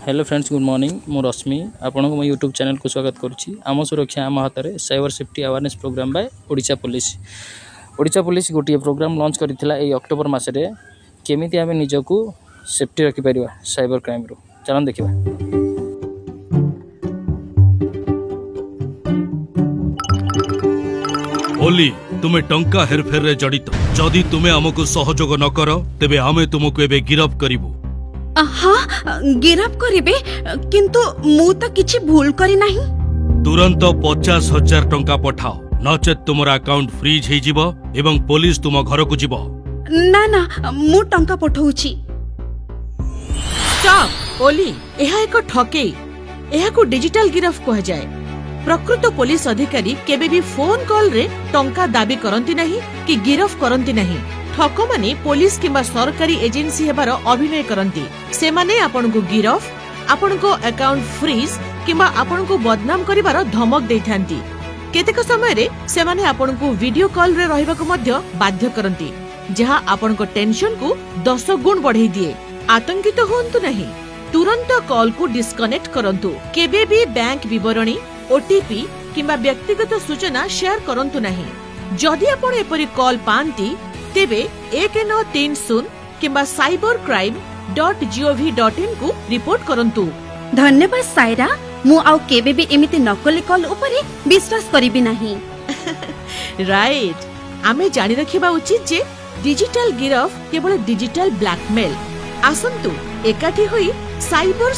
Hello friends, good morning. मु रश्मि आपन को मो यूट्यूब चैनल को स्वागत करुच्ची। आम सुरक्षा आम हाथ में cyber safety awareness program by Odisha police गोटे प्रोग्राम लॉन्च करथिला ए अक्टोबर मासरे। केमिति आमे निजको सेफ्टी रखि परिबा साइबर क्राइम रो चलन देखिबा। ओली तुमे टंका हेरफेर रे जड़ित जदि तुमे हमको सहयोग न कर तेबे आमे तुमको एबे गिरफ्त करिवु। हाँ गिरफ्त करिबे, किंतु मु तो किछि भूल करी नाही। तुरंत 50,000 टंका पठाओ, नचेत तुमर अकाउंट फ्रीज हे जिवो एवं पुलिस तुम घर को जिवो। ना ना मु टंका पठाउछि। स्टॉप ओली, एहा एक ठकेई। एहा को डिजिटल गिरफ्त कह जाय। प्रकृत पुलिस अधिकारी केबे भी फोन कॉल रे टंका दाबी करंती नहीं कि गिरफ्त करंती नहीं। ठक माने पुलिस किंबा सरकारी एजेंसी हेबार अभिनय करंती। से माने आपन को गिरफ्त, आपन को अकाउंट फ्रीज किंबा आपन को बदनाम करिवार धमक देथांती। केतेक समय रे से माने आपन को वीडियो कॉल रे रहबा को मध्य बाध्य करंती, जहां आपन को टेंशन को 10 गुण बढ़ाई दिए। आतंकित होंतु नहीं, तुरंत कॉल को डिस्कनेक्ट करंतु। केबे भी बैंक विवरणी, ओटीपी किंबा व्यक्तिगत सूचना शेयर करंतु नहीं। जदि आपण एपरि कॉल पांती तेबे 1930 किंबा cybercrime.gov.in को रिपोर्ट करंतु। धन्यवाद सायरा, मु आउ केबे भी एमिति नकली कॉल उपरे विश्वास करिबि नाही। राइट, आमे जानि रखिबा उचित जे डिजिटल गिरफ्त केवल डिजिटल ब्लैकमेल। आसंतु एकाठी होई साइबर